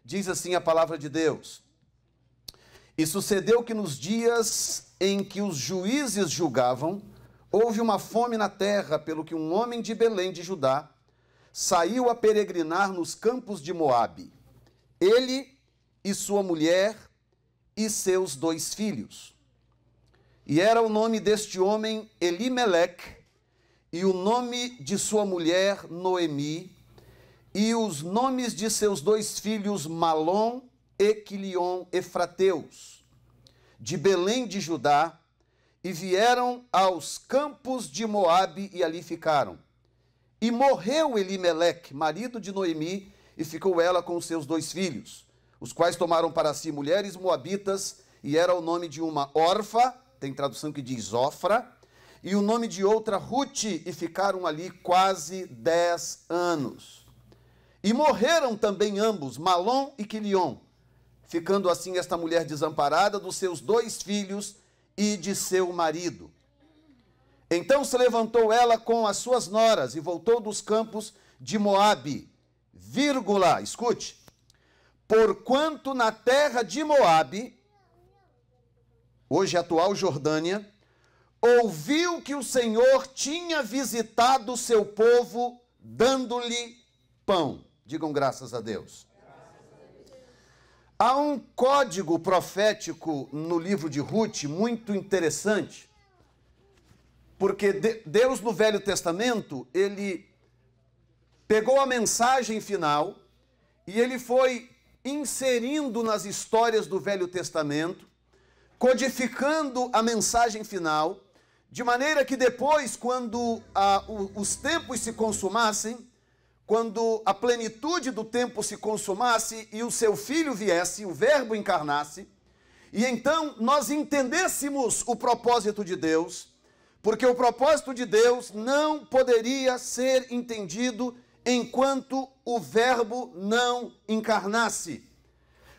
Diz assim a palavra de Deus: e sucedeu que nos dias em que os juízes julgavam, houve uma fome na terra, pelo que um homem de Belém de Judá saiu a peregrinar nos campos de Moabe, ele e sua mulher e seus 2 filhos. E era o nome deste homem Elimeleque, e o nome de sua mulher Noemi, e os nomes de seus 2 filhos Malom e Quilion Efrateus, de Belém de Judá, e vieram aos campos de Moabe e ali ficaram. E morreu Elimeleque, marido de Noemi, e ficou ela com os seus 2 filhos, os quais tomaram para si mulheres moabitas, e era o nome de uma Orfa, tem tradução que diz Ofra, e o nome de outra Rute, e ficaram ali quase 10 anos. E morreram também ambos, Malom e Quilion, ficando assim esta mulher desamparada dos seus 2 filhos e de seu marido. Então se levantou ela com as suas noras e voltou dos campos de Moabe, vírgula, escute, porquanto na terra de Moabe, hoje atual Jordânia, ouviu que o Senhor tinha visitado o seu povo, dando-lhe pão. Digam graças a Deus. Há um código profético no livro de Rute muito interessante, porque Deus no Velho Testamento, ele pegou a mensagem final e ele foi inserindo nas histórias do Velho Testamento, codificando a mensagem final, de maneira que depois, quando os tempos se consumassem, quando a plenitude do tempo se consumasse e o seu filho viesse, o verbo encarnasse, e então nós entendêssemos o propósito de Deus, porque o propósito de Deus não poderia ser entendido enquanto o verbo não encarnasse.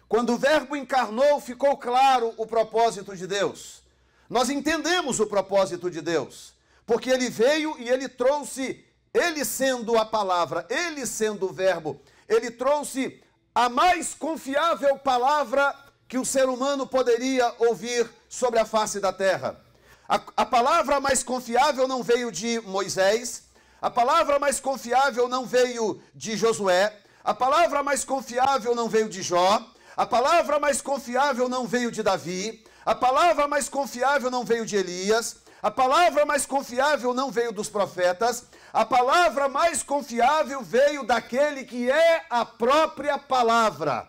Quando o verbo encarnou, ficou claro o propósito de Deus. Nós entendemos o propósito de Deus, porque ele veio e ele trouxe, ele sendo a palavra, ele sendo o verbo, ele trouxe a mais confiável palavra que o ser humano poderia ouvir sobre a face da terra. A palavra mais confiável não veio de Moisés, a palavra mais confiável não veio de Josué, a palavra mais confiável não veio de Jó, a palavra mais confiável não veio de Davi, a palavra mais confiável não veio de Elias, a palavra mais confiável não veio dos profetas, a palavra mais confiável veio daquele que é a própria palavra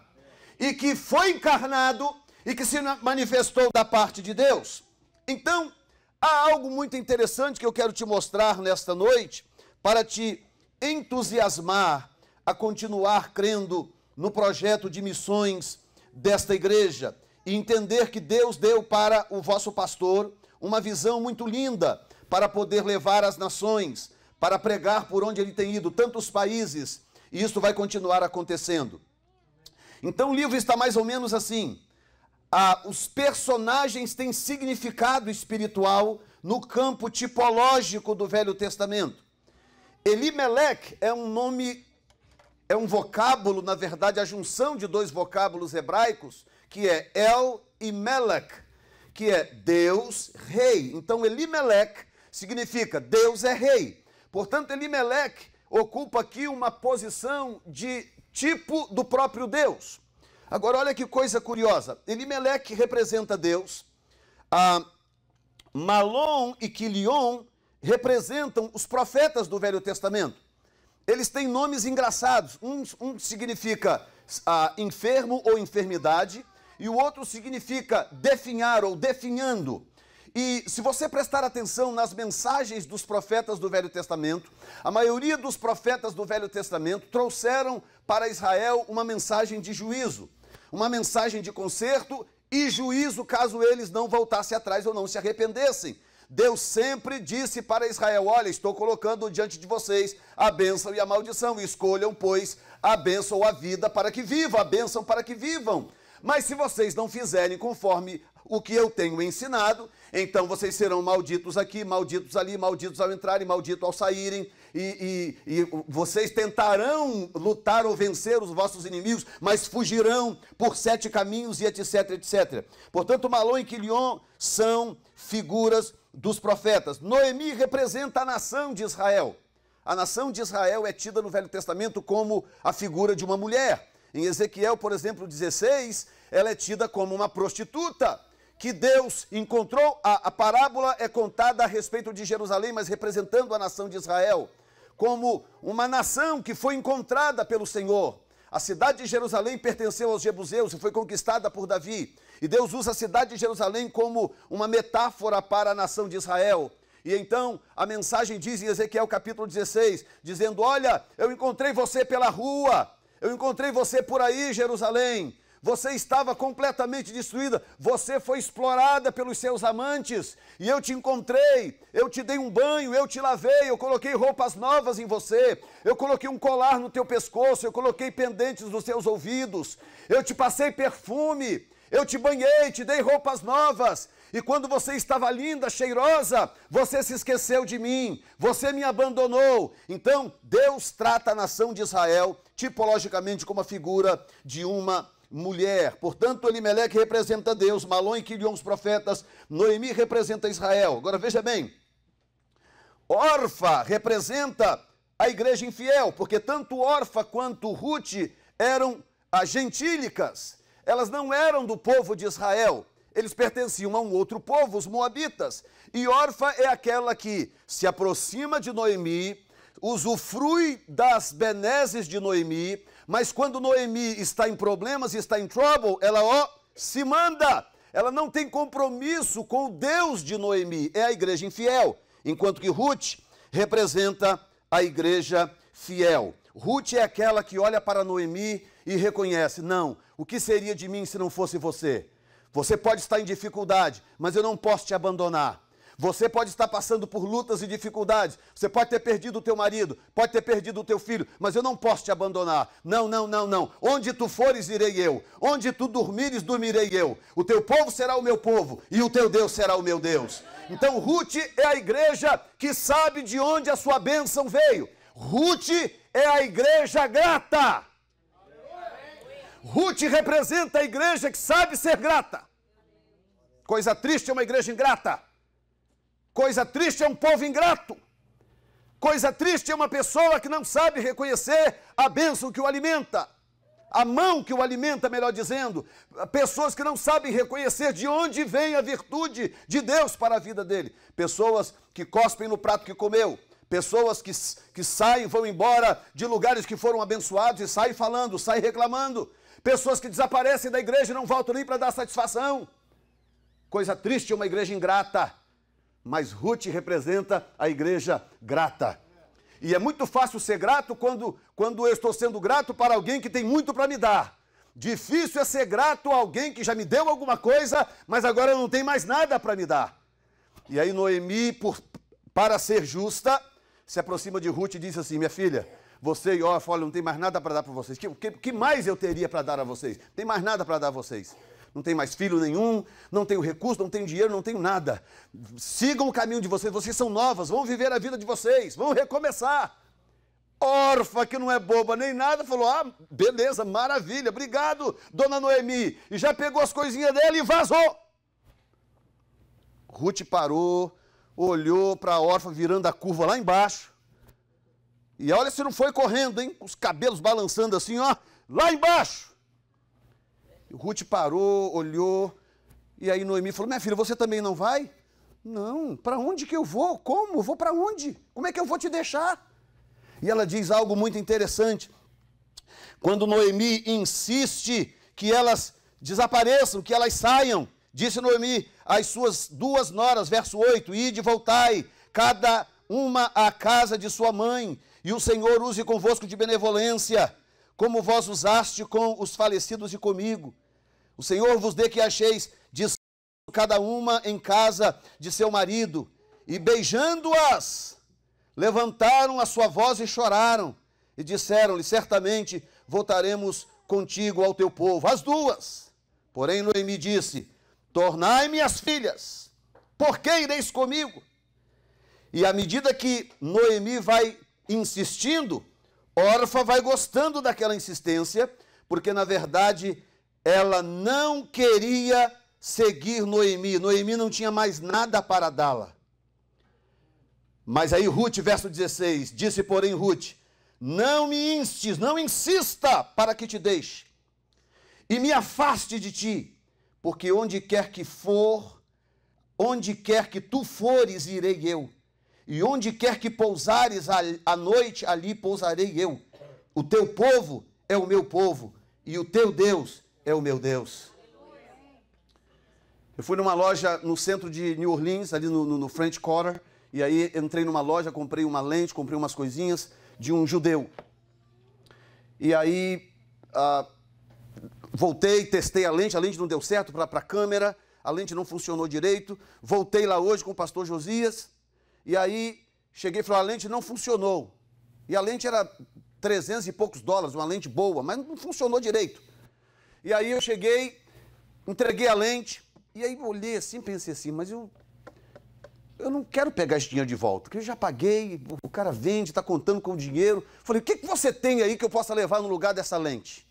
e que foi encarnado e que se manifestou da parte de Deus. Então, há algo muito interessante que eu quero te mostrar nesta noite para te entusiasmar a continuar crendo no projeto de missões desta igreja e entender que Deus deu para o vosso pastor uma visão muito linda para poder levar as nações, para pregar por onde ele tem ido, tantos países, e isso vai continuar acontecendo. Então o livro está mais ou menos assim. Os personagens têm significado espiritual no campo tipológico do Velho Testamento. Elimeleque é um nome, é um vocábulo, na verdade, a junção de 2 vocábulos hebraicos, que é El e Melech, que é Deus, rei. Então, Elimeleque significa Deus é rei. Portanto, Elimeleque ocupa aqui uma posição de tipo do próprio Deus. Agora, olha que coisa curiosa. Elimeleque representa Deus. Malom e Quilion representam os profetas do Velho Testamento. Eles têm nomes engraçados. Um significa enfermo ou enfermidade, e o outro significa definhar ou definhando. E se você prestar atenção nas mensagens dos profetas do Velho Testamento, a maioria dos profetas do Velho Testamento trouxeram para Israel uma mensagem de juízo, uma mensagem de conserto e juízo caso eles não voltassem atrás ou não se arrependessem. Deus sempre disse para Israel: olha, estou colocando diante de vocês a bênção e a maldição, escolham, pois, a bênção ou a vida para que vivam, a bênção para que vivam. Mas se vocês não fizerem conforme o que eu tenho ensinado, então vocês serão malditos aqui, malditos ali, malditos ao entrarem, malditos ao saírem, e vocês tentarão lutar ou vencer os vossos inimigos, mas fugirão por 7 caminhos e etc, etc. Portanto, Malom e Quilion são figuras dos profetas. Noemi representa a nação de Israel. A nação de Israel é tida no Velho Testamento como a figura de uma mulher. Em Ezequiel, por exemplo, 16, ela é tida como uma prostituta, que Deus encontrou. A parábola é contada a respeito de Jerusalém, mas representando a nação de Israel, como uma nação que foi encontrada pelo Senhor. A cidade de Jerusalém pertenceu aos jebuseus e foi conquistada por Davi. E Deus usa a cidade de Jerusalém como uma metáfora para a nação de Israel. E então a mensagem diz em Ezequiel capítulo 16, dizendo: olha, eu encontrei você pela rua, eu encontrei você por aí, Jerusalém. Você estava completamente destruída, você foi explorada pelos seus amantes, e eu te encontrei, eu te dei um banho, eu te lavei, eu coloquei roupas novas em você, eu coloquei um colar no teu pescoço, eu coloquei pendentes nos teus ouvidos, eu te passei perfume, eu te banhei, te dei roupas novas, e quando você estava linda, cheirosa, você se esqueceu de mim, você me abandonou. Então, Deus trata a nação de Israel tipologicamente como a figura de uma mulher. Portanto, Elimeleque representa Deus, Malom e Quilion os profetas, Noemi representa Israel. Agora veja bem, Orfa representa a igreja infiel, porque tanto Orfa quanto Ruth eram gentílicas, elas não eram do povo de Israel, eles pertenciam a um outro povo, os moabitas, e Orfa é aquela que se aproxima de Noemi, usufrui das benesses de Noemi, mas quando Noemi está em problemas, está em trouble, ela se manda. Ela não tem compromisso com o Deus de Noemi, é a igreja infiel. Enquanto que Ruth representa a igreja fiel. Ruth é aquela que olha para Noemi e reconhece: não, o que seria de mim se não fosse você? Você pode estar em dificuldade, mas eu não posso te abandonar. Você pode estar passando por lutas e dificuldades, você pode ter perdido o teu marido, pode ter perdido o teu filho, mas eu não posso te abandonar. Não, não, não, não. Onde tu fores, irei eu. Onde tu dormires, dormirei eu. O teu povo será o meu povo e o teu Deus será o meu Deus. Então Ruth é a igreja que sabe de onde a sua bênção veio. Ruth é a igreja grata. Ruth representa a igreja que sabe ser grata. Coisa triste é uma igreja ingrata. Coisa triste é um povo ingrato. Coisa triste é uma pessoa que não sabe reconhecer a bênção que o alimenta. A mão que o alimenta, melhor dizendo. Pessoas que não sabem reconhecer de onde vem a virtude de Deus para a vida dele. Pessoas que cospem no prato que comeu. Pessoas que saem, vão embora de lugares que foram abençoados e saem falando, saem reclamando. Pessoas que desaparecem da igreja e não voltam nem para dar satisfação. Coisa triste é uma igreja ingrata. Mas Ruth representa a igreja grata. E é muito fácil ser grato quando eu estou sendo grato para alguém que tem muito para me dar. Difícil é ser grato a alguém que já me deu alguma coisa, mas agora não tem mais nada para me dar. E aí Noemi, para ser justa, se aproxima de Ruth e diz assim: minha filha, você e Orfa, olha, não tem mais nada para dar para vocês. Que mais eu teria para dar a vocês? Não tem mais nada para dar a vocês. Não tem mais filho nenhum, não tenho recurso, não tenho dinheiro, não tenho nada. Sigam o caminho de vocês, vocês são novas, vão viver a vida de vocês, vão recomeçar. Orfa, que não é boba nem nada, falou: ah, beleza, maravilha, obrigado, dona Noemi. E já pegou as coisinhas dela e vazou. Ruth parou, olhou para a Orfa virando a curva lá embaixo. E olha se não foi correndo, hein? Os cabelos balançando assim, ó, lá embaixo. Ruth parou, olhou, e aí Noemi falou: minha filha, você também não vai? Não, para onde que eu vou? Como? Eu vou para onde? Como é que eu vou te deixar? E ela diz algo muito interessante. Quando Noemi insiste que elas desapareçam, que elas saiam, Disse Noemi às suas 2 noras, verso 8, ide e voltai, cada uma à casa de sua mãe, e o Senhor use convosco de benevolência, como vós usaste com os falecidos e comigo. O Senhor vos dê que acheis descanso cada uma em casa de seu marido. E beijando-as, levantaram a sua voz e choraram, e disseram-lhe, certamente voltaremos contigo ao teu povo. As 2. Porém Noemi disse, tornai-me as filhas, por que ireis comigo? E à medida que Noemi vai insistindo, Orfa vai gostando daquela insistência, porque na verdade ela não queria seguir Noemi. Noemi não tinha mais nada para dá-la. Mas aí Ruth, verso 16, disse porém Ruth, não me instes, não insista para que te deixe, e me afaste de ti, porque onde quer que tu fores, irei eu, e onde quer que pousares à noite, ali pousarei eu. O teu povo é o meu povo, e o teu Deus é o meu Deus. Eu fui numa loja no centro de New Orleans, ali no French Quarter, e aí entrei numa loja, comprei uma lente, comprei umas coisinhas de um judeu. E aí voltei, testei a lente não deu certo para a câmera, a lente não funcionou direito. Voltei lá hoje com o pastor Josias, e aí cheguei e falei, a lente não funcionou. E a lente era $300 e poucos, uma lente boa, mas não funcionou direito. E aí eu cheguei, entreguei a lente, e aí olhei assim, pensei assim, mas eu não quero pegar esse dinheiro de volta, porque eu já paguei, o cara vende, está contando com o dinheiro. Falei, o que você tem aí que eu possa levar no lugar dessa lente?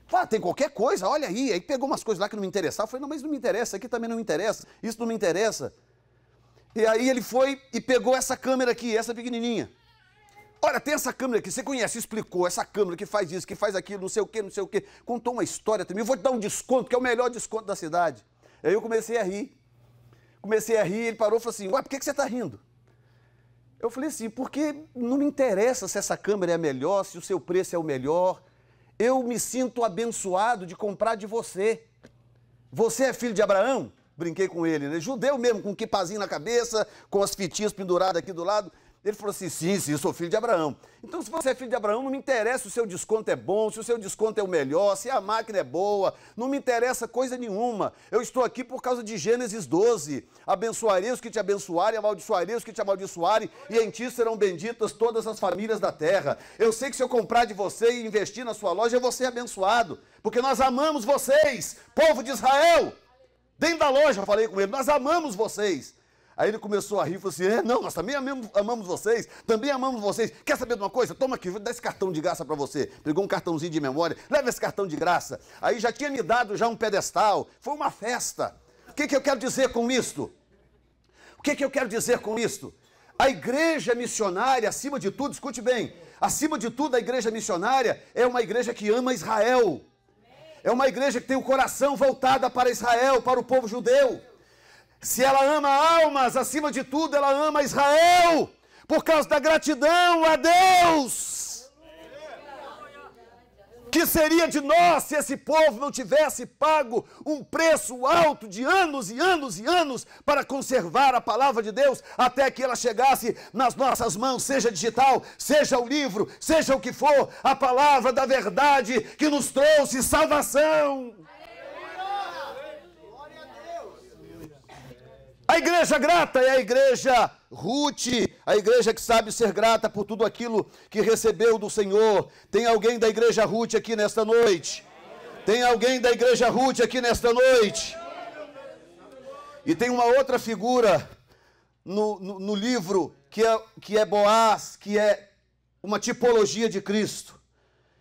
Falei, tem qualquer coisa, olha aí. Aí pegou umas coisas lá que não me interessavam. Falei, não, mas não me interessa, aqui também não me interessa, isso não me interessa. E aí ele foi e pegou essa câmera aqui, essa pequenininha. Olha, tem essa câmera aqui, você conhece, explicou, essa câmera que faz isso, que faz aquilo, não sei o quê, não sei o quê. Contou uma história também, eu vou te dar um desconto, que é o melhor desconto da cidade. Aí eu comecei a rir. Ele parou e falou assim, ué, por que você está rindo? Eu falei assim, porque não me interessa se essa câmera é a melhor, se o seu preço é o melhor. Eu me sinto abençoado de comprar de você. Você é filho de Abraão? Brinquei com ele, né? Judeu mesmo, com um quipazinho na cabeça, com as fitinhas penduradas aqui do lado. Ele falou assim, sim, eu sou filho de Abraão. Então, se você é filho de Abraão, não me interessa se o seu desconto é bom, se o seu desconto é o melhor, se a máquina é boa, não me interessa coisa nenhuma. Eu estou aqui por causa de Gênesis 12. Abençoarei os que te abençoarem, amaldiçoarei os que te amaldiçoarem, e em ti serão benditas todas as famílias da terra. Eu sei que se eu comprar de você e investir na sua loja, eu vou ser abençoado, porque nós amamos vocês, povo de Israel. Dentro da loja eu falei com ele, nós amamos vocês. Aí ele começou a rir e falou assim, não, nós também amamos vocês, também amamos vocês. Quer saber de uma coisa? Toma aqui, vou dar esse cartão de graça para você. Pegou um cartãozinho de memória, leva esse cartão de graça. Aí já tinha me dado já um pedestal, foi uma festa. O que eu quero dizer com isto? O que eu quero dizer com isto? A igreja missionária, acima de tudo, escute bem, acima de tudo a igreja missionária é uma igreja que ama Israel. É uma igreja que tem o coração voltado para Israel, para o povo judeu. Se ela ama almas, acima de tudo, ela ama Israel, por causa da gratidão a Deus. Que seria de nós se esse povo não tivesse pago um preço alto de anos e anos e anos para conservar a palavra de Deus até que ela chegasse nas nossas mãos, seja digital, seja o livro, seja o que for, a palavra da verdade que nos trouxe salvação. A igreja grata é a igreja Ruth, a igreja que sabe ser grata por tudo aquilo que recebeu do Senhor. Tem alguém da igreja Ruth aqui nesta noite? Tem alguém da igreja Ruth aqui nesta noite? E tem uma outra figura no livro que é Boaz, que é uma tipologia de Cristo.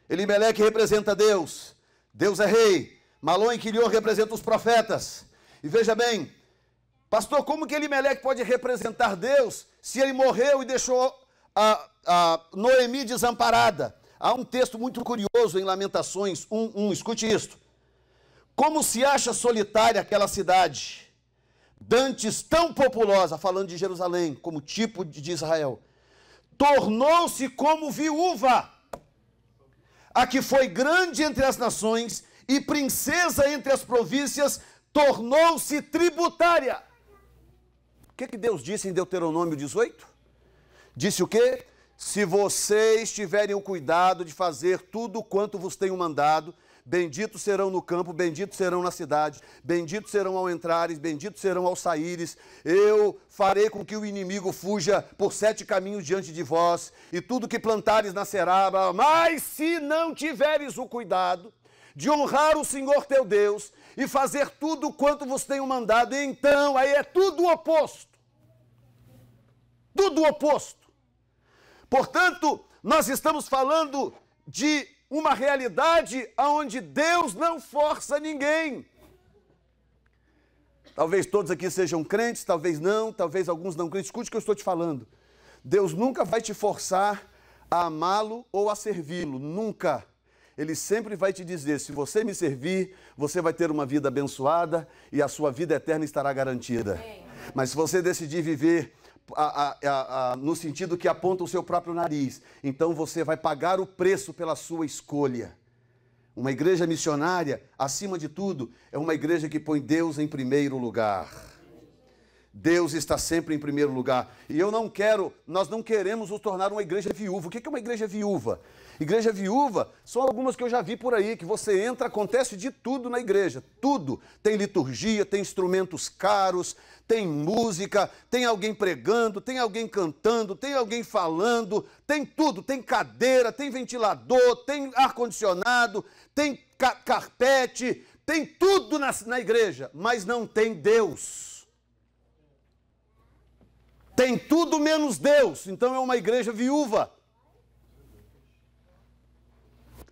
Elimeleque representa Deus, Deus é rei. Malom e Quilion representam os profetas. E veja bem, pastor, como que Elimeleque pode representar Deus se ele morreu e deixou a Noemi desamparada? Há um texto muito curioso em Lamentações 1:1, escute isto. Como se acha solitária aquela cidade, dantes tão populosa, falando de Jerusalém, como tipo de Israel, tornou-se como viúva, a que foi grande entre as nações e princesa entre as províncias, tornou-se tributária. O que Deus disse em Deuteronômio 18? Disse o quê? Se vocês tiverem o cuidado de fazer tudo quanto vos tenho mandado, benditos serão no campo, benditos serão na cidade, benditos serão ao entrares, benditos serão ao saíres. Eu farei com que o inimigo fuja por 7 caminhos diante de vós, e tudo que plantares nascerá. Mas se não tiveres o cuidado de honrar o Senhor teu Deus e fazer tudo quanto vos tenho mandado, então aí é tudo o oposto. Tudo o oposto. Portanto, nós estamos falando de uma realidade onde Deus não força ninguém. Talvez todos aqui sejam crentes, talvez não, talvez alguns não crentes. Escute o que eu estou te falando. Deus nunca vai te forçar a amá-lo ou a servi-lo, nunca. Ele sempre vai te dizer, se você me servir, você vai ter uma vida abençoada e a sua vida eterna estará garantida. Mas se você decidir viver no sentido que aponta o seu próprio nariz, então você vai pagar o preço pela sua escolha. Uma igreja missionária, acima de tudo, é uma igreja que põe Deus em primeiro lugar. Deus está sempre em primeiro lugar. E nós não queremos nos tornar uma igreja viúva. O que é uma igreja viúva? Igreja viúva são algumas que eu já vi por aí, que você entra, acontece de tudo na igreja, tudo. Tem liturgia, tem instrumentos caros, tem música, tem alguém pregando, tem alguém cantando, tem alguém falando, tem tudo, tem cadeira, tem ventilador, tem ar-condicionado, tem carpete, tem tudo na igreja, mas não tem Deus. Tem tudo menos Deus, então é uma igreja viúva.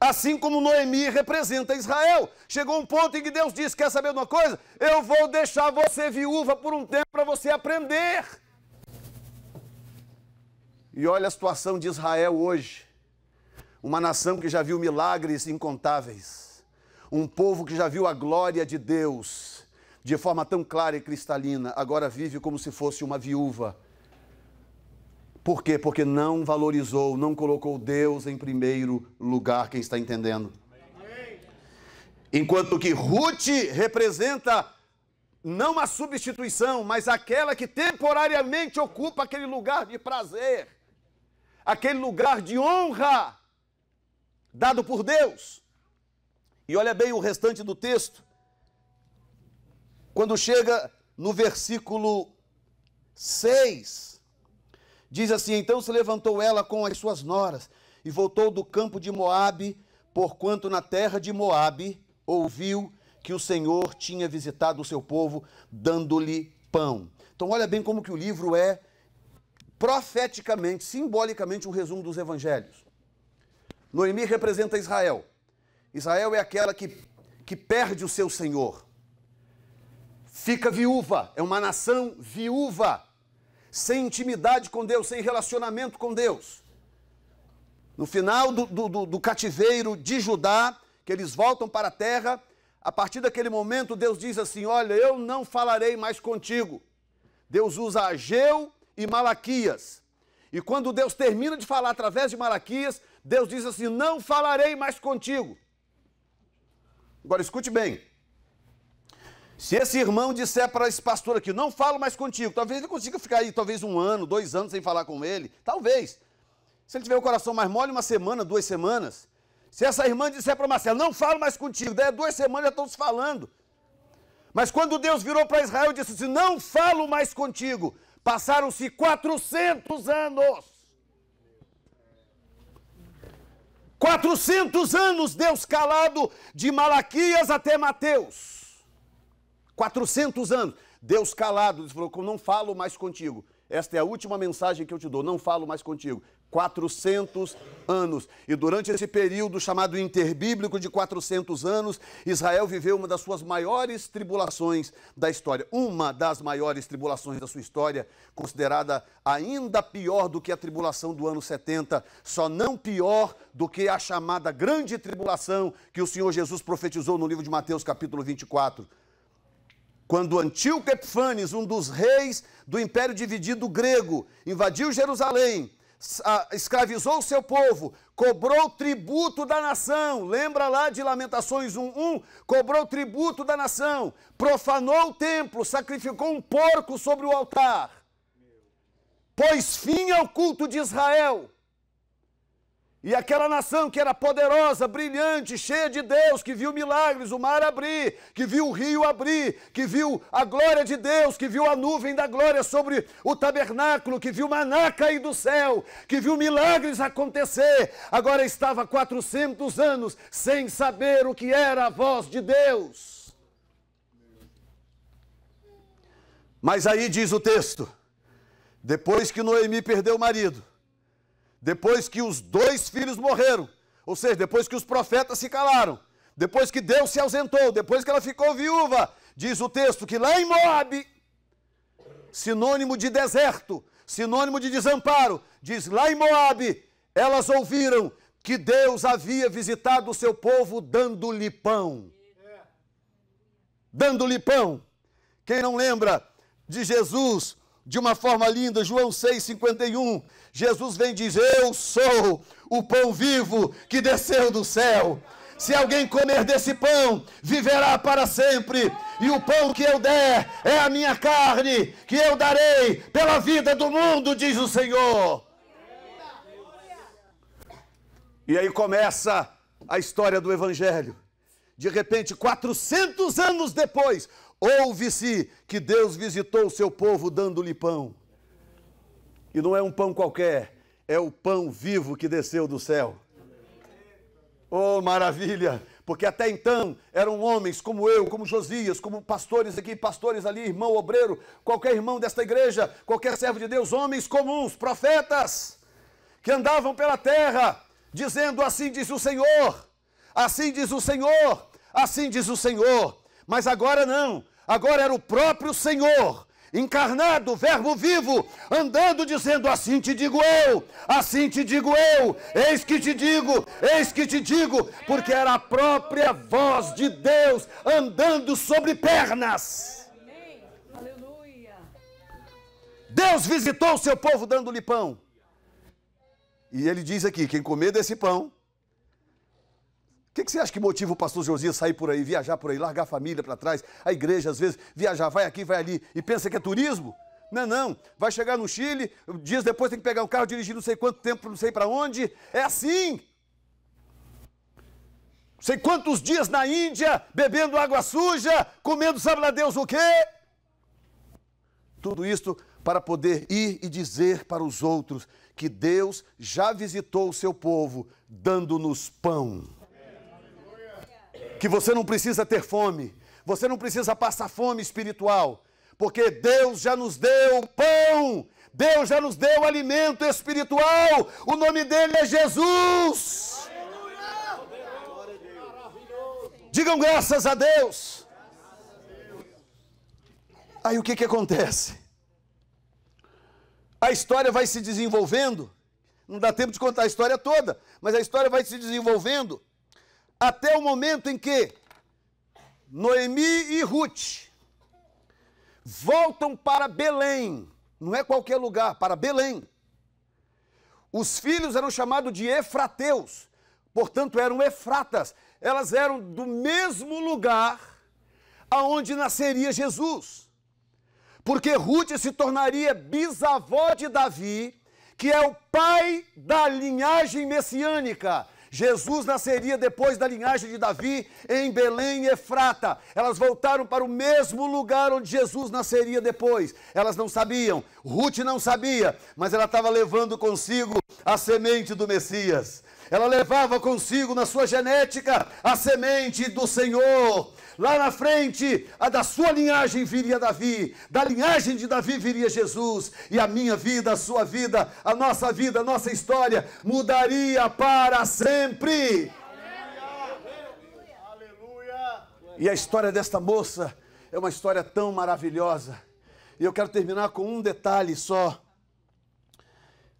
Assim como Noemi representa Israel. Chegou um ponto em que Deus disse, quer saber de uma coisa? Eu vou deixar você viúva por um tempo para você aprender. E olha a situação de Israel hoje. Uma nação que já viu milagres incontáveis. Um povo que já viu a glória de Deus de forma tão clara e cristalina. Agora vive como se fosse uma viúva. Por quê? Porque não valorizou, não colocou Deus em primeiro lugar. Quem está entendendo? Enquanto que Ruth representa não a substituição, mas aquela que temporariamente ocupa aquele lugar de prazer, aquele lugar de honra dado por Deus. E olha bem o restante do texto. Quando chega no versículo 6, diz assim, então se levantou ela com as suas noras e voltou do campo de Moabe, porquanto na terra de Moabe ouviu que o Senhor tinha visitado o seu povo, dando-lhe pão. Então olha bem como que o livro é profeticamente, simbolicamente um resumo dos evangelhos. Noemi representa Israel. Israel é aquela que perde o seu Senhor. Fica viúva, é uma nação viúva, sem intimidade com Deus, sem relacionamento com Deus. No final do cativeiro de Judá, que eles voltam para a terra, a partir daquele momento Deus diz assim, olha, eu não falarei mais contigo. Deus usa Ageu e Malaquias. E quando Deus termina de falar através de Malaquias, Deus diz assim, não falarei mais contigo. Agora escute bem. Se esse irmão disser para esse pastor aqui, não falo mais contigo, talvez ele consiga ficar aí, talvez 1 ano, 2 anos sem falar com ele, talvez. Se ele tiver o coração mais mole, 1 semana, 2 semanas. Se essa irmã disser para Marcelo, não falo mais contigo, daí 2 semanas já estão se falando. Mas quando Deus virou para Israel e disse assim, não falo mais contigo, passaram-se 400 anos. 400 anos Deus calado de Malaquias até Mateus. 400 anos, Deus calado, Deus falou, não falo mais contigo. Esta é a última mensagem que eu te dou, não falo mais contigo. 400 anos. E durante esse período chamado interbíblico de 400 anos, Israel viveu uma das suas maiores tribulações da história. Uma das maiores tribulações da sua história, considerada ainda pior do que a tribulação do ano 70, só não pior do que a chamada grande tribulação que o Senhor Jesus profetizou no livro de Mateus, capítulo 24. Quando Antíoco Epífanes, um dos reis do Império Dividido grego, invadiu Jerusalém, escravizou o seu povo, cobrou tributo da nação, lembra lá de Lamentações 1:1? Cobrou tributo da nação, profanou o templo, sacrificou um porco sobre o altar, pôs fim ao culto de Israel. E aquela nação que era poderosa, brilhante, cheia de Deus, que viu milagres, o mar abrir, que viu o rio abrir, que viu a glória de Deus, que viu a nuvem da glória sobre o tabernáculo, que viu maná cair do céu, que viu milagres acontecer, agora estava 400 anos sem saber o que era a voz de Deus. Mas aí diz o texto, depois que Noemi perdeu o marido, depois que os 2 filhos morreram, ou seja, depois que os profetas se calaram, depois que Deus se ausentou, depois que ela ficou viúva, diz o texto que lá em Moabe, sinônimo de deserto, sinônimo de desamparo, diz lá em Moabe, elas ouviram que Deus havia visitado o seu povo dando-lhe pão. Dando-lhe pão. Quem não lembra de Jesus, de uma forma linda, João 6,51, Jesus vem dizer, eu sou o pão vivo que desceu do céu. Se alguém comer desse pão, viverá para sempre. E o pão que eu der é a minha carne, que eu darei pela vida do mundo, diz o Senhor. E aí começa a história do Evangelho. De repente, 400 anos depois, ouve-se que Deus visitou o seu povo dando-lhe pão. E não é um pão qualquer, é o pão vivo que desceu do céu. Oh, maravilha! Porque até então eram homens como eu, como Josias, como pastores aqui, pastores ali, irmão obreiro, qualquer irmão desta igreja, qualquer servo de Deus, homens comuns, profetas, que andavam pela terra, dizendo assim diz o Senhor, assim diz o Senhor, assim diz o Senhor. Mas agora não, agora era o próprio Senhor, encarnado, verbo vivo, andando dizendo, assim te digo eu, eis que te digo, porque era a própria voz de Deus andando sobre pernas. Amém. Aleluia. Deus visitou o seu povo dando-lhe pão. E ele diz aqui, quem comer desse pão, o que você acha que motiva o pastor Josias sair por aí, viajar por aí, largar a família para trás, a igreja às vezes, viajar, vai aqui, vai ali, e pensa que é turismo? Não, não. Vai chegar no Chile, dias depois tem que pegar um carro, dirigir não sei quanto tempo, não sei para onde. É assim. Sei quantos dias na Índia, bebendo água suja, comendo sabe lá Deus o quê? Tudo isso para poder ir e dizer para os outros que Deus já visitou o seu povo, dando-nos pão. Que você não precisa ter fome, você não precisa passar fome espiritual, porque Deus já nos deu pão, Deus já nos deu alimento espiritual, o nome dele é Jesus. Digam graças a Deus. Aí o que acontece? A história vai se desenvolvendo, não dá tempo de contar a história toda, mas a história vai se desenvolvendo, até o momento em que Noemi e Ruth voltam para Belém, não é qualquer lugar, para Belém. Os filhos eram chamados de efrateus, portanto eram efratas, elas eram do mesmo lugar aonde nasceria Jesus. Porque Ruth se tornaria bisavó de Davi, que é o pai da linhagem messiânica. Jesus nasceria depois da linhagem de Davi em Belém e Efrata. Elas voltaram para o mesmo lugar onde Jesus nasceria depois. Elas não sabiam, Ruth não sabia, mas ela estava levando consigo a semente do Messias. Ela levava consigo na sua genética a semente do Senhor. Lá na frente, da sua linhagem viria Davi, da linhagem de Davi viria Jesus, e a minha vida, a sua vida, a nossa história mudaria para sempre. Aleluia. E a história desta moça é uma história tão maravilhosa. E eu quero terminar com um detalhe só.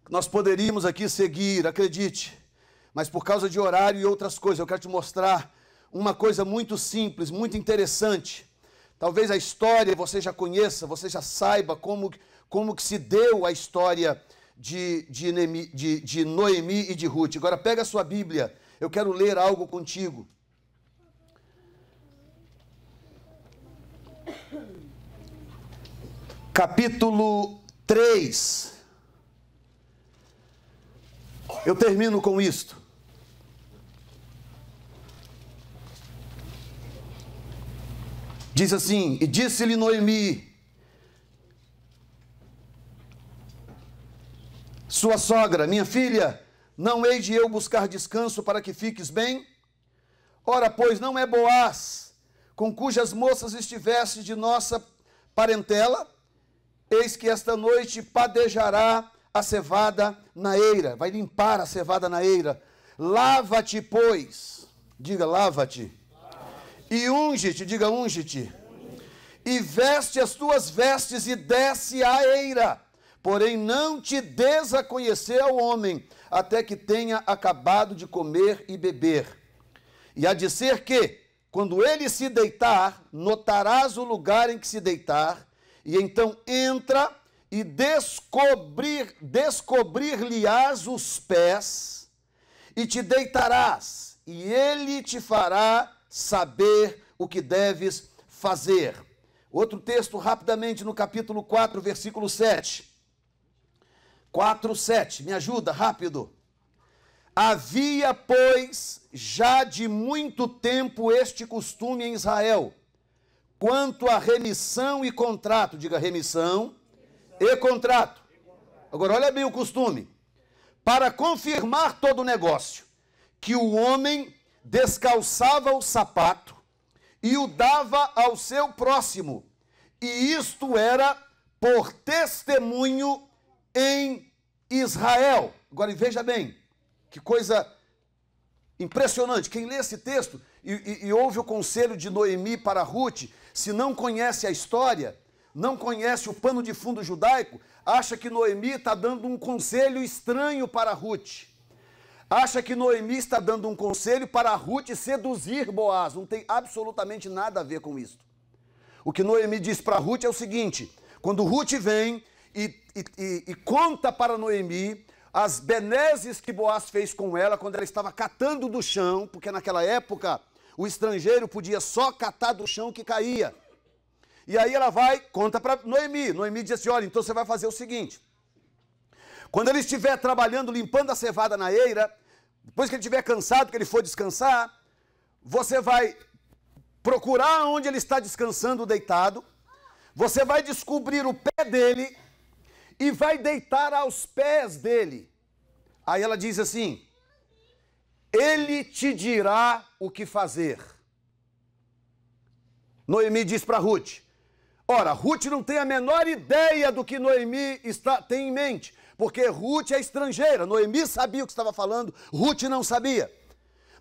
Nós poderíamos aqui seguir, acredite, mas por causa de horário e outras coisas, eu quero te mostrar uma coisa muito simples, muito interessante. Talvez a história você já conheça, você já saiba como que se deu a história de Noemi e de Ruth. Agora pega a sua Bíblia, eu quero ler algo contigo. Capítulo 3. Eu termino com isto. Diz assim: e disse-lhe Noemi, sua sogra, minha filha, não hei de eu buscar descanso para que fiques bem? Ora, pois não é Boaz, com cujas moças estivesse de nossa parentela? Eis que esta noite padejará a cevada na eira. Vai limpar a cevada na eira. Lava-te, pois. Diga, lava-te. E unge-te, diga, unge-te. E veste as tuas vestes e desce à eira. Porém, não te des a conhecer ao homem, até que tenha acabado de comer e beber. E há de ser que, quando ele se deitar, notarás o lugar em que se deitar, e então entra e descobrir-lhe-ás os pés, e te deitarás, e ele te fará saber o que deves fazer. Outro texto, rapidamente, no capítulo 4, versículo 7. 4, 7, me ajuda, rápido. Havia, pois, já de muito tempo este costume em Israel, quanto a remissão e contrato, diga remissão e contrato. Agora, olha bem o costume. Para confirmar todo o negócio, que o homem descalçava o sapato e o dava ao seu próximo, e isto era por testemunho em Israel. Agora, veja bem, que coisa impressionante. Quem lê esse texto e ouve o conselho de Noemi para Ruth, se não conhece a história, não conhece o pano de fundo judaico, acha que Noemi está dando um conselho estranho para Ruth. Acha que Noemi está dando um conselho para Ruth seduzir Boaz. Não tem absolutamente nada a ver com isso. O que Noemi diz para Ruth é o seguinte: quando Ruth vem e conta para Noemi as benesses que Boaz fez com ela quando ela estava catando do chão, porque naquela época o estrangeiro podia só catar do chão que caía. E aí ela vai, conta para Noemi. Noemi diz assim: olha, então você vai fazer o seguinte: quando ele estiver trabalhando, limpando a cevada na eira, depois que ele estiver cansado, que ele for descansar, você vai procurar onde ele está descansando deitado, você vai descobrir o pé dele e vai deitar aos pés dele. Aí ela diz assim: ele te dirá o que fazer. Noemi diz para Ruth. Ora, Ruth não tem a menor ideia do que Noemi tem em mente, porque Ruth é estrangeira. Noemi sabia o que estava falando, Ruth não sabia.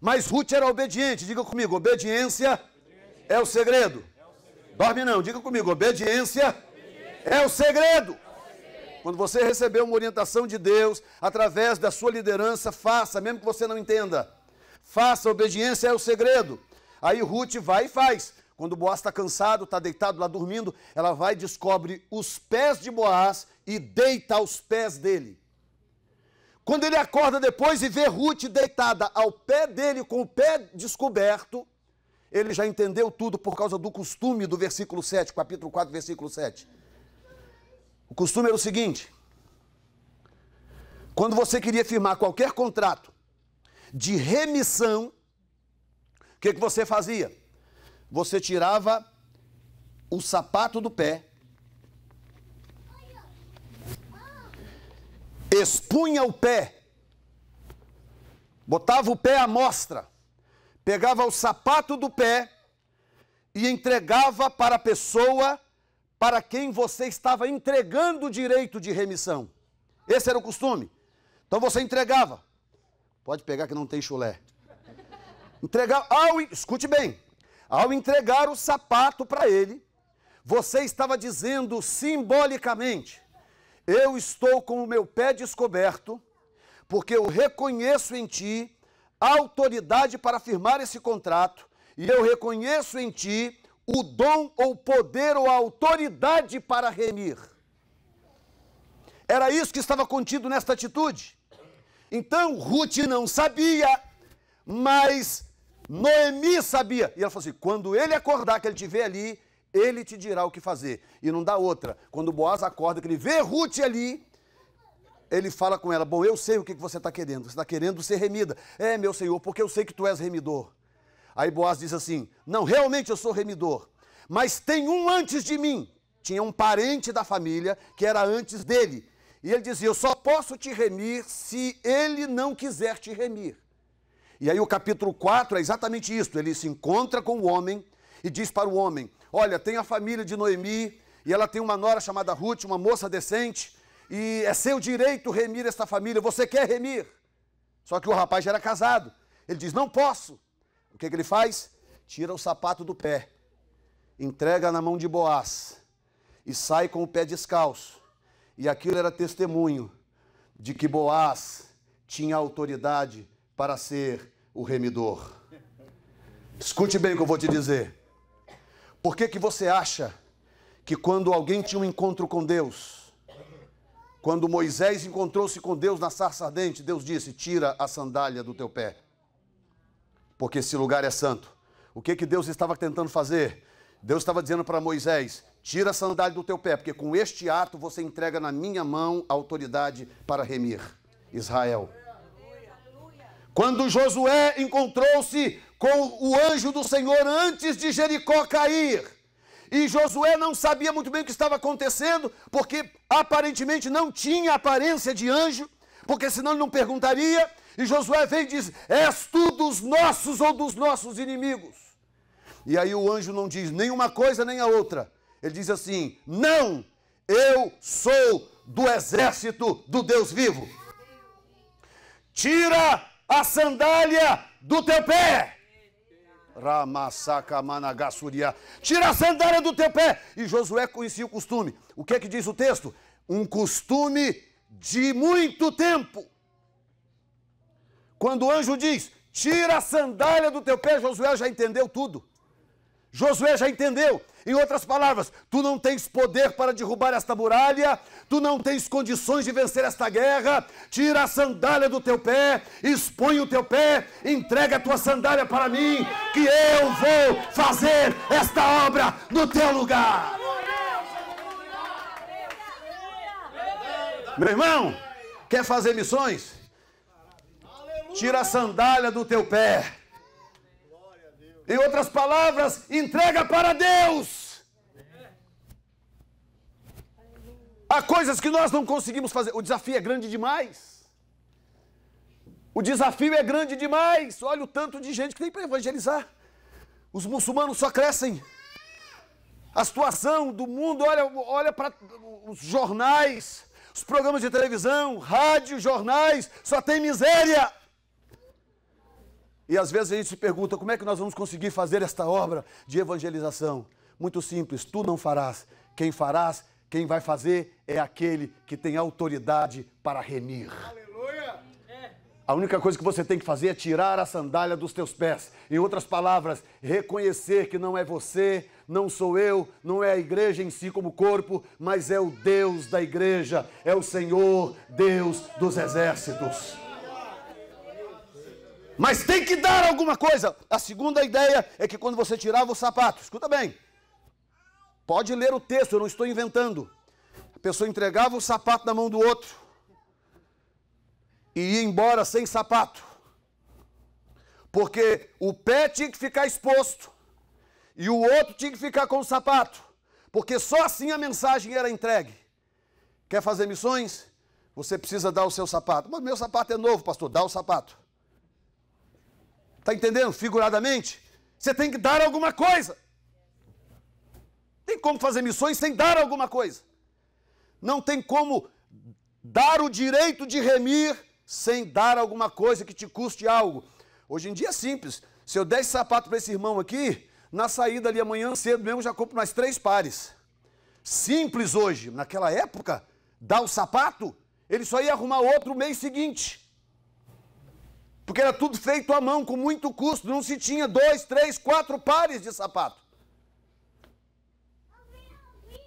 Mas Ruth era obediente. Diga comigo, obediência é o segredo. Dorme não, diga comigo, obediência é o segredo. Quando você receber uma orientação de Deus, através da sua liderança, faça, mesmo que você não entenda. Faça, obediência é o segredo. Aí Ruth vai e faz. Quando Boaz está cansado, está deitado lá dormindo, ela vai e descobre os pés de Boaz e deita aos pés dele. Quando ele acorda depois e vê Ruth deitada ao pé dele, com o pé descoberto, ele já entendeu tudo por causa do costume do versículo 7, capítulo 4, versículo 7. O costume era o seguinte: quando você queria firmar qualquer contrato de remissão, o que você fazia? Você tirava o sapato do pé, expunha o pé, botava o pé à mostra, pegava o sapato do pé e entregava para a pessoa para quem você estava entregando o direito de remissão. Esse era o costume. Então você entregava. Pode pegar que não tem chulé. Escute bem. Ao entregar o sapato para ele, você estava dizendo simbolicamente: eu estou com o meu pé descoberto, porque eu reconheço em ti a autoridade para firmar esse contrato, e eu reconheço em ti o dom ou poder ou a autoridade para remir. Era isso que estava contido nesta atitude. Então, Ruth não sabia, mas Noemi sabia. E ela falou assim, quando ele acordar, que ele te vê ali, ele te dirá o que fazer. E não dá outra. Quando Boaz acorda, que ele vê Ruth ali, ele fala com ela, bom, eu sei o que você está querendo. Você está querendo ser remida. É, meu senhor, porque eu sei que tu és remidor. Aí Boaz diz assim, não, realmente eu sou remidor. Mas tem um antes de mim. Tinha um parente da família que era antes dele. E ele dizia, eu só posso te remir se ele não quiser te remir. E aí o capítulo 4 é exatamente isso. Ele se encontra com o homem e diz para o homem, olha, tem a família de Noemi e ela tem uma nora chamada Ruth, uma moça decente, e é seu direito remir esta família, você quer remir? Só que o rapaz já era casado. Ele diz, não posso. O que ele faz? Tira o sapato do pé, entrega na mão de Boaz e sai com o pé descalço. E aquilo era testemunho de que Boaz tinha autoridade para ser o remidor. Escute bem o que eu vou te dizer. Por que você acha que quando alguém tinha um encontro com Deus, quando Moisés encontrou-se com Deus na sarça ardente, Deus disse, tira a sandália do teu pé, porque esse lugar é santo. O que Deus estava tentando fazer? Deus estava dizendo para Moisés, tira a sandália do teu pé, porque com este ato você entrega na minha mão a autoridade para remir Israel. Quando Josué encontrou-se com o anjo do Senhor antes de Jericó cair, e Josué não sabia muito bem o que estava acontecendo, porque aparentemente não tinha aparência de anjo, porque senão ele não perguntaria, e Josué vem e diz, és tu dos nossos ou dos nossos inimigos? E aí o anjo não diz nem uma coisa nem a outra. Ele diz assim, não, eu sou do exército do Deus vivo. Tira a sandália do teu pé. Tira a sandália do teu pé. E Josué conhecia o costume. O que é que diz o texto? Um costume de muito tempo. Quando o anjo diz, tira a sandália do teu pé, Josué já entendeu tudo. Josué já entendeu. Em outras palavras, tu não tens poder para derrubar esta muralha, tu não tens condições de vencer esta guerra, tira a sandália do teu pé, expõe o teu pé, entrega a tua sandália para mim, que eu vou fazer esta obra no teu lugar. Meu irmão, quer fazer missões? Tira a sandália do teu pé. Em outras palavras, entrega para Deus. Há coisas que nós não conseguimos fazer. O desafio é grande demais. O desafio é grande demais. Olha o tanto de gente que tem para evangelizar. Os muçulmanos só crescem. A situação do mundo, olha para os jornais, os programas de televisão, rádio, jornais, só tem miséria. E às vezes a gente se pergunta, como é que nós vamos conseguir fazer esta obra de evangelização? Muito simples, tu não farás. Quem vai fazer é aquele que tem autoridade para remir. Aleluia! A única coisa que você tem que fazer é tirar a sandália dos teus pés. Em outras palavras, reconhecer que não é você, não sou eu, não é a igreja em si como corpo, mas é o Deus da igreja, é o Senhor, Deus dos exércitos. Mas tem que dar alguma coisa. A segunda ideia é que quando você tirava o sapato, escuta bem, pode ler o texto, eu não estou inventando. A pessoa entregava o sapato na mão do outro e ia embora sem sapato. Porque o pé tinha que ficar exposto e o outro tinha que ficar com o sapato. Porque só assim a mensagem era entregue. Quer fazer missões? Você precisa dar o seu sapato. Mas meu sapato é novo, pastor, dá o sapato. Está entendendo? Figuradamente, você tem que dar alguma coisa. Tem como fazer missões sem dar alguma coisa. Não tem como dar o direito de remir sem dar alguma coisa que te custe algo. Hoje em dia é simples. Se eu der esse sapato para esse irmão aqui, na saída ali amanhã cedo mesmo já compro mais 3 pares. Simples hoje. Naquela época, dar o sapato, ele só ia arrumar outro no mês seguinte. Porque era tudo feito à mão, com muito custo. Não se tinha 2, 3, 4 pares de sapato.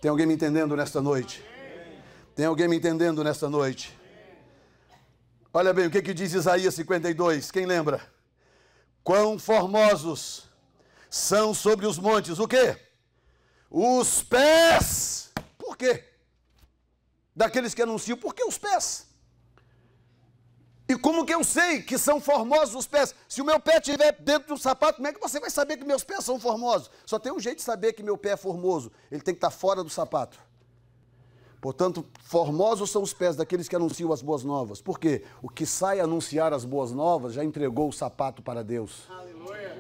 Tem alguém me entendendo nesta noite? Tem alguém me entendendo nesta noite? Olha bem, o que diz Isaías 52? Quem lembra? Quão formosos são sobre os montes, o quê? Os pés. Por quê? Daqueles que anunciam, por que os pés? E como que eu sei que são formosos os pés? Se o meu pé estiver dentro de um sapato, como é que você vai saber que meus pés são formosos? Só tem um jeito de saber que meu pé é formoso. Ele tem que estar fora do sapato. Portanto, formosos são os pés daqueles que anunciam as boas novas. Por quê? O que sai a anunciar as boas novas já entregou o sapato para Deus. Aleluia.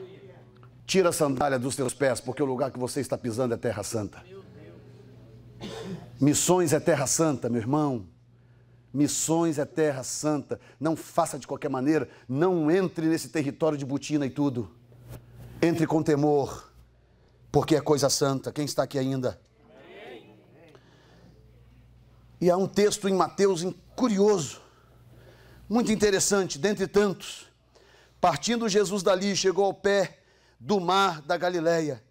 Tira a sandália dos teus pés, porque o lugar que você está pisando é terra santa. Missões é terra santa, meu irmão. Missões é terra santa. Não faça de qualquer maneira. Não entre nesse território de botina e tudo. Entre com temor, porque é coisa santa. Quem está aqui ainda? E há um texto em Mateus curioso, muito interessante, dentre tantos. Partindo Jesus dali, chegou ao pé do mar da Galileia,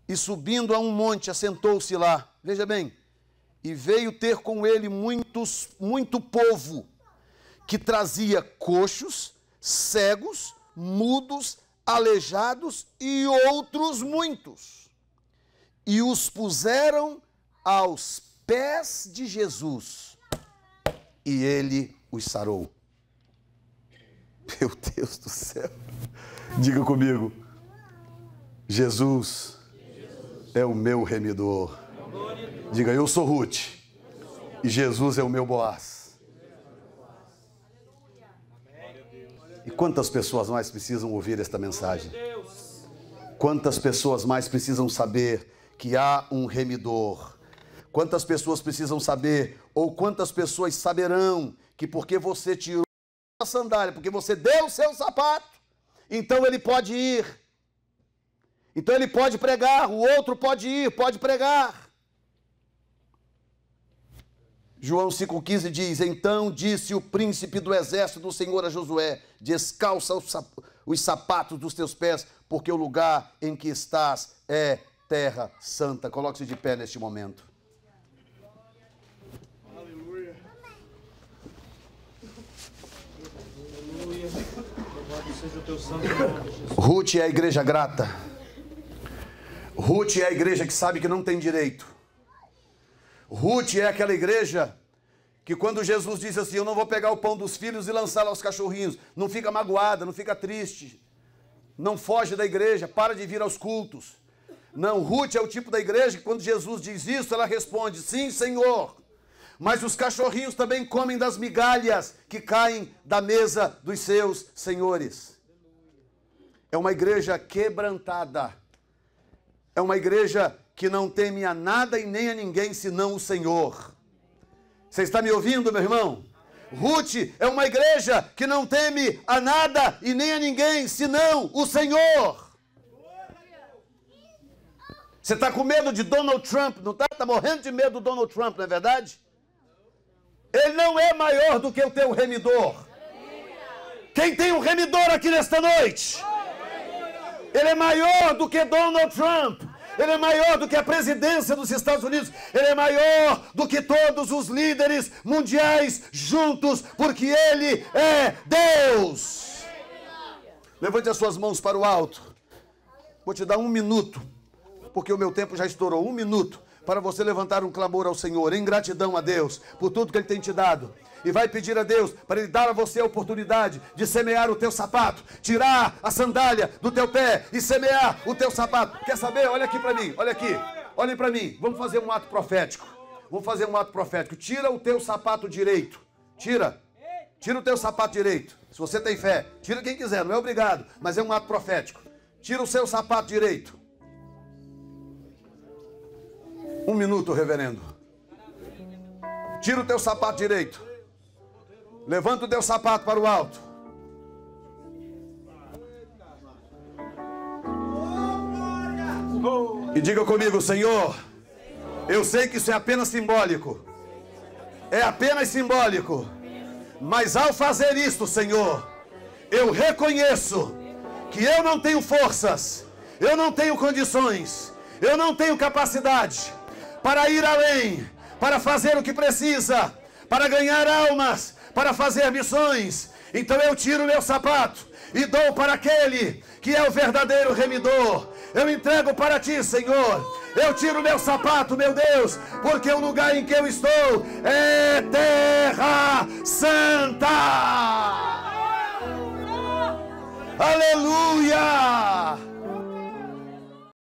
e subindo a um monte, assentou-se lá. Veja bem, e veio ter com ele muito povo, que trazia coxos, cegos, mudos, aleijados e outros muitos. E os puseram aos pés de Jesus, e ele os sarou. Meu Deus do céu. Diga comigo, Jesus é o meu remidor. Diga, eu sou Ruth, e Jesus é o meu Boaz. E quantas pessoas mais precisam ouvir esta mensagem? Quantas pessoas mais precisam saber que há um remidor? Quantas pessoas precisam saber, ou quantas pessoas saberão que porque você tirou a sandália, porque você deu o seu sapato, então ele pode ir. Então ele pode pregar, o outro pode ir, pode pregar. João 5,15 diz, então disse o príncipe do exército do Senhor a Josué, descalça os sapatos dos teus pés, porque o lugar em que estás é terra santa. Coloque-se de pé neste momento. Ruth é a igreja grata. Ruth é a igreja que sabe que não tem direito. Ruth é aquela igreja que quando Jesus disse assim, eu não vou pegar o pão dos filhos e lançá-lo aos cachorrinhos, não fica magoada, não fica triste, não foge da igreja, para de vir aos cultos. Não, Ruth é o tipo da igreja que quando Jesus diz isso, ela responde, sim, Senhor. Mas os cachorrinhos também comem das migalhas que caem da mesa dos seus senhores. É uma igreja quebrantada. É uma igreja que não teme a nada e nem a ninguém senão o Senhor. Você está me ouvindo, meu irmão? Ruth é uma igreja que não teme a nada e nem a ninguém senão o Senhor. Você está com medo de Donald Trump, não está? Está morrendo de medo do Donald Trump, não é verdade? Ele não é maior do que o teu remidor. Quem tem um remidor aqui nesta noite? Ele é maior do que Donald Trump. Ele é maior do que a presidência dos Estados Unidos. Ele é maior do que todos os líderes mundiais juntos, porque Ele é Deus. Levante as suas mãos para o alto. Vou te dar 1 minuto, porque o meu tempo já estourou. 1 minuto para você levantar um clamor ao Senhor, em gratidão a Deus, por tudo que Ele tem te dado. E vai pedir a Deus para Ele dar a você a oportunidade de semear o teu sapato, tirar a sandália do teu pé e semear o teu sapato. Quer saber? Olha aqui para mim, olha aqui. Olhem para mim, vamos fazer um ato profético. Vamos fazer um ato profético. Tira o teu sapato direito. Tira o teu sapato direito. Se você tem fé, tira quem quiser, não é obrigado, mas é um ato profético. Tira o seu sapato direito. 1 minuto, reverendo. Tira o teu sapato direito. Levanta o teu sapato para o alto. E diga comigo, Senhor, eu sei que isso é apenas simbólico. É apenas simbólico. Mas ao fazer isto, Senhor, eu reconheço que eu não tenho forças, eu não tenho condições, eu não tenho capacidade para ir além, para fazer o que precisa, para ganhar almas, para fazer missões. Então eu tiro o meu sapato e dou para aquele que é o verdadeiro remidor. Eu entrego para ti, Senhor. Eu tiro o meu sapato, meu Deus, porque o lugar em que eu estou é terra santa. Aleluia!